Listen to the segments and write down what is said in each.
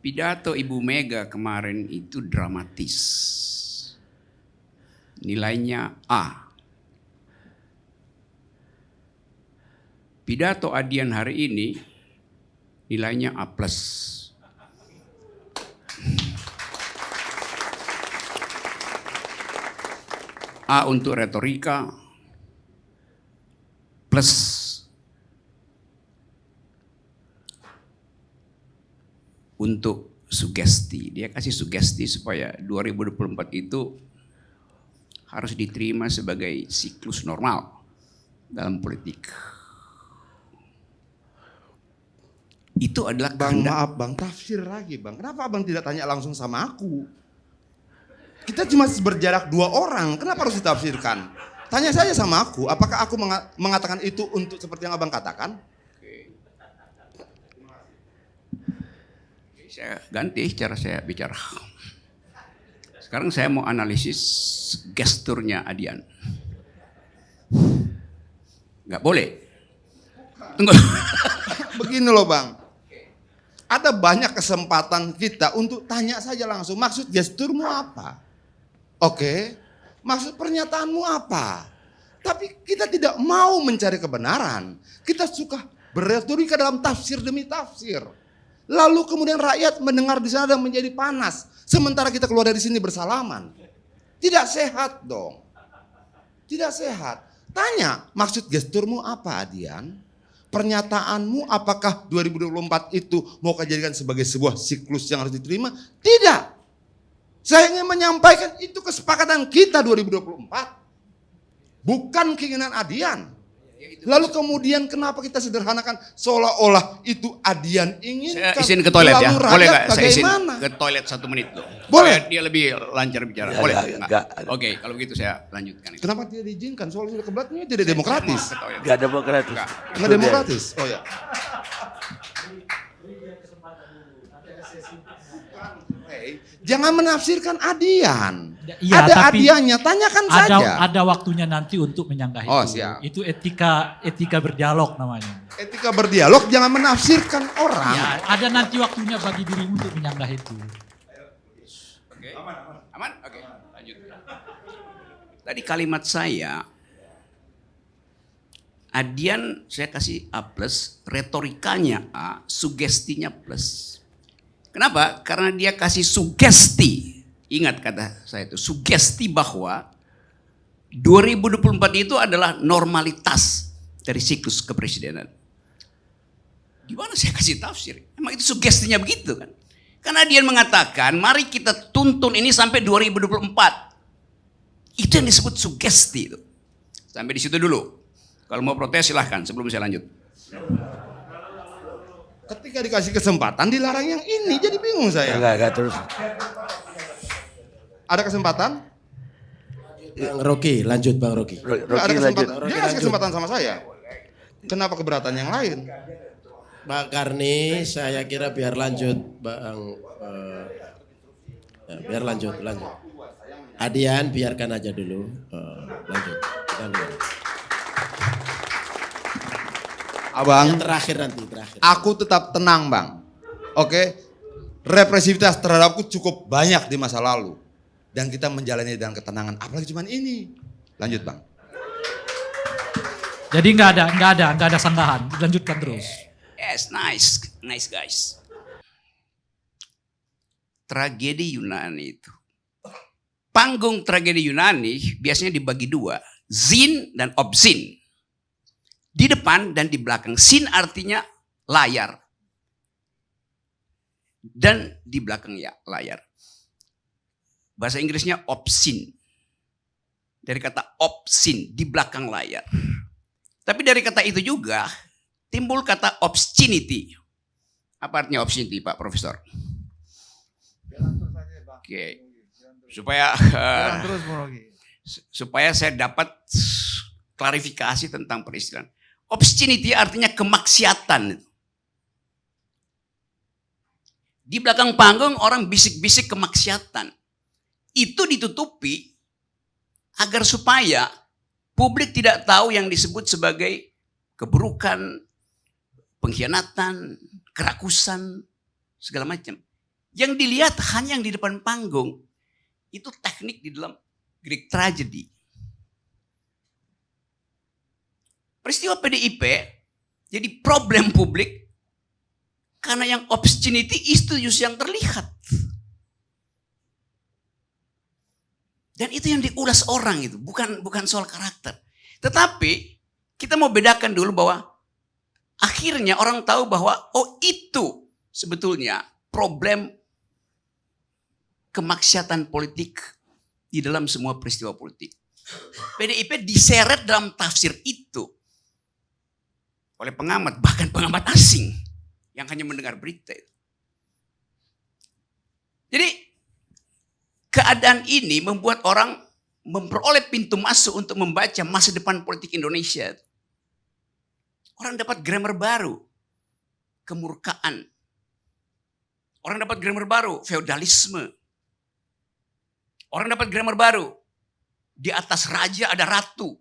Pidato Ibu Mega kemarin itu dramatis. Nilainya A. Pidato Adian hari ini nilainya A+. A untuk retorika, plus untuk sugesti. Dia kasih sugesti supaya 2024 itu harus diterima sebagai siklus normal dalam politik. Itu adalah Bang, maaf Bang, tafsir lagi Bang. Kenapa Abang tidak tanya langsung sama aku? Kita cuma berjarak 2 orang, kenapa harus ditafsirkan? Tanya saja sama aku, apakah aku mengatakan itu untuk seperti yang Abang katakan? Saya ganti cara saya bicara. Sekarang saya mau analisis gesturnya Adian. Nggak boleh. Tunggu. Begini loh Bang. Ada banyak kesempatan kita untuk tanya saja langsung, maksud gesturmu apa? Oke, maksud pernyataanmu apa? Tapi kita tidak mau mencari kebenaran. Kita suka berretorika dalam tafsir demi tafsir. Lalu kemudian rakyat mendengar di sana dan menjadi panas. Sementara kita keluar dari sini bersalaman. Tidak sehat dong. Tidak sehat. Tanya, maksud gesturmu apa Adian? Pernyataanmu apakah 2024 itu mau kau jadikan sebagai sebuah siklus yang harus diterima? Tidak. Saya ingin menyampaikan itu kesepakatan kita 2024. Bukan keinginan Adian. Lalu kemudian kenapa kita sederhanakan seolah-olah itu Adian ingin. Saya izin ke toilet ya. Boleh nggak saya izin ke toilet 1 menit loh. Boleh. Dia lebih lancar bicara. Ya, boleh? Enggak. Oke, kalau begitu saya lanjutkan. Kenapa tidak diizinkan? Soal sudah kebetulannya tidak demokratis. Enggak demokratis. Enggak demokratis. Oh ya. Jangan menafsirkan Adian. Ya, ada Adiannya, tanyakan saja. Ada waktunya nanti untuk menyanggah itu. Oh, siap. Itu etika berdialog namanya. Etika berdialog, jangan menafsirkan orang. Ya, ada nanti waktunya bagi dirimu untuk menyanggah itu. Oke. Aman? Oke, lanjut. Tadi kalimat saya, Adian saya kasih A+, retorikanya A, sugestinya plus. Kenapa? Karena dia kasih sugesti. Ingat kata saya itu, sugesti bahwa 2024 itu adalah normalitas dari siklus kepresidenan. Gimana saya kasih tafsir? Emang itu sugestinya begitu kan? Karena dia mengatakan, mari kita tuntun ini sampai 2024. Itu yang disebut sugesti itu. Sampai di situ dulu. Kalau mau protes silahkan sebelum saya lanjut. Ketika dikasih kesempatan dilarang yang ini, jadi bingung saya. Enggak terus. Ada kesempatan? Bang Rocky, lanjut Bang Rocky. Ada lanjut. kesempatan. Dia kasih kesempatan sama saya. Kenapa keberatan yang lain? Bang Karni, saya kira biar lanjut Bang. Biar lanjut. Adian biarkan aja dulu. Lanjut. Abang, Yang terakhir. aku tetap tenang Bang. Oke, represivitas terhadapku cukup banyak di masa lalu. Dan kita menjalani dengan ketenangan, apalagi cuman ini. Lanjut Bang. Jadi nggak ada sanggahan. Lanjutkan terus. Yes, nice guys. Tragedi Yunani itu. Panggung tragedi Yunani biasanya dibagi 2. Zin dan obzin. Di depan dan di belakang. Sin artinya layar. Dan di belakang ya layar. Bahasa Inggrisnya obscene. Dari kata obscene, di belakang layar. Tapi dari kata itu juga timbul kata obscenity. Apa artinya obscenity Pak Profesor? Oke. Supaya saya dapat klarifikasi tentang peristilan. Obscenity artinya kemaksiatan. Di belakang panggung orang bisik-bisik kemaksiatan. Itu ditutupi agar supaya publik tidak tahu yang disebut sebagai keburukan, pengkhianatan, kerakusan, segala macam. Yang dilihat hanya yang di depan panggung. Itu teknik di dalam Greek tragedy. Peristiwa PDIP jadi problem publik karena yang obscenity itu justru yang terlihat. Dan itu yang diulas orang itu, bukan soal karakter. Tetapi kita mau bedakan dulu bahwa akhirnya orang tahu bahwa oh itu sebetulnya problem kemaksiatan politik di dalam semua peristiwa politik. PDIP diseret dalam tafsir itu oleh pengamat, bahkan pengamat asing yang hanya mendengar berita itu. Jadi keadaan ini membuat orang memperoleh pintu masuk untuk membaca masa depan politik Indonesia. Orang dapat grammar baru, kemurkaan. Orang dapat grammar baru, feodalisme. Orang dapat grammar baru, di atas raja ada ratu.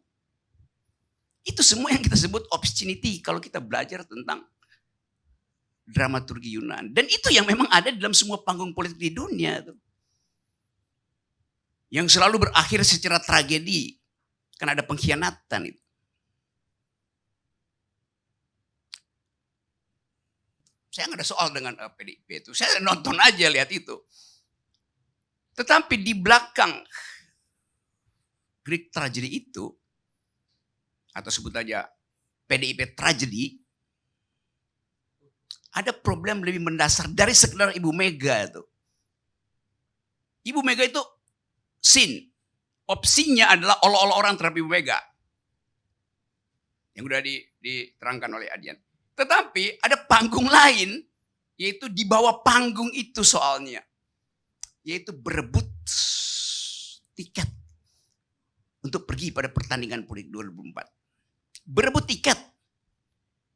Itu semua yang kita sebut obscenity kalau kita belajar tentang dramaturgi Yunani. Dan itu yang memang ada dalam semua panggung politik di dunia. Yang selalu berakhir secara tragedi. Karena ada pengkhianatan itu. Saya nggak ada soal dengan PDIP itu. Saya nonton aja lihat itu. Tetapi di belakang Greek tragedy itu, atau sebut aja PDIP tragedy, ada problem lebih mendasar dari sekedar Ibu Mega itu. Ibu Mega itu sin. Opsinya adalah olok-olok orang terhadap Ibu Mega. Yang sudah diterangkan oleh Adian. Tetapi ada panggung lain, yaitu di bawah panggung itu soalnya. Yaitu berebut tiket untuk pergi pada pertandingan politik 2004. Berebut tiket.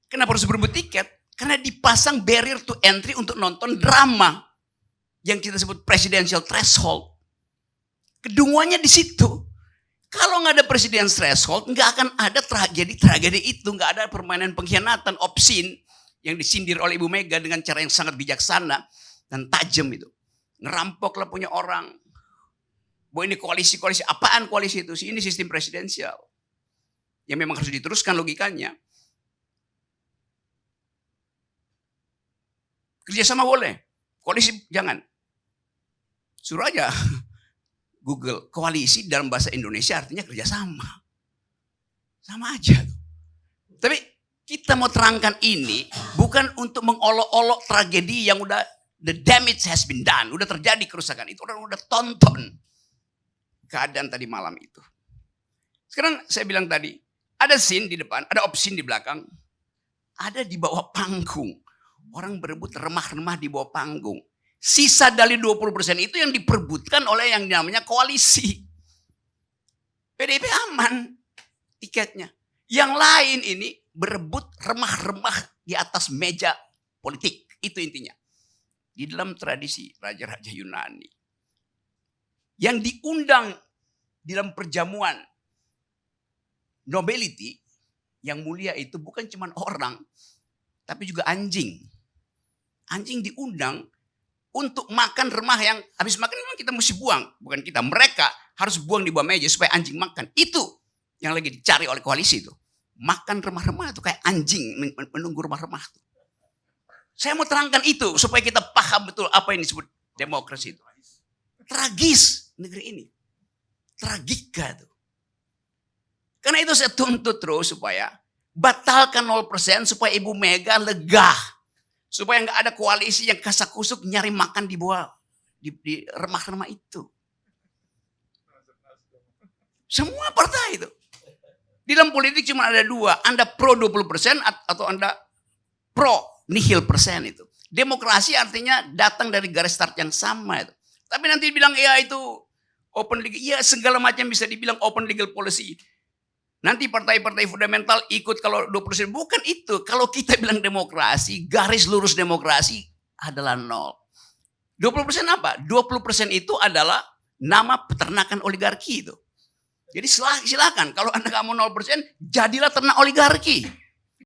Kenapa harus berebut tiket? Karena dipasang barrier to entry untuk nonton drama yang kita sebut presidential threshold. Kedunguannya di situ. Kalau nggak ada presidential threshold, nggak akan ada tragedi itu, nggak ada permainan pengkhianatan, obscene yang disindir oleh Ibu Mega dengan cara yang sangat bijaksana dan tajam itu. Ngerampoklah punya orang. Bahwa ini koalisi-koalisi, apaan koalisi itu? Ini sistem presidensial. Yang memang harus diteruskan logikanya. Kerjasama boleh, koalisi jangan. Suruh aja Google, koalisi dalam bahasa Indonesia artinya kerjasama. Sama aja. Tapi kita mau terangkan ini bukan untuk mengolok-olok tragedi yang udah the damage has been done. Udah terjadi kerusakan itu. Orang udah tonton keadaan tadi malam itu. Sekarang saya bilang tadi, ada scene di depan, ada obscene di belakang, ada di bawah panggung. Orang berebut remah-remah di bawah panggung. Sisa dari 20% itu yang diperebutkan oleh yang namanya koalisi. PDIP aman tiketnya. Yang lain ini berebut remah-remah di atas meja politik. Itu intinya. Di dalam tradisi raja-raja Yunani. Yang diundang di dalam perjamuan nobility yang mulia itu bukan cuma orang, tapi juga anjing. Anjing diundang untuk makan remah yang habis makan memang kita mesti buang. Bukan kita, mereka harus buang di bawah meja supaya anjing makan. Itu yang lagi dicari oleh koalisi itu. Makan remah-remah itu kayak anjing menunggu remah-remah itu. Saya mau terangkan itu supaya kita paham betul apa yang disebut demokrasi itu. Tragis negeri ini. Tragika itu. Karena itu saya tuntut terus supaya batalkan 0% supaya Ibu Mega lega. Supaya nggak ada koalisi yang kasak-kusuk nyari makan di bawah di remah-remah itu. Semua partai itu. Di dalam politik cuma ada dua. Anda pro 20% atau Anda pro nihil persen itu. Demokrasi artinya datang dari garis start yang sama itu. Tapi nanti bilang ya itu open legal. Ya segala macam bisa dibilang open legal policy. Nanti partai-partai fundamental ikut kalau 20%. Bukan itu. Kalau kita bilang demokrasi, garis lurus demokrasi adalah 0. 20% apa? 20% itu adalah nama peternakan oligarki itu. Jadi silakan. Kalau Anda nggak mau 0%, jadilah ternak oligarki.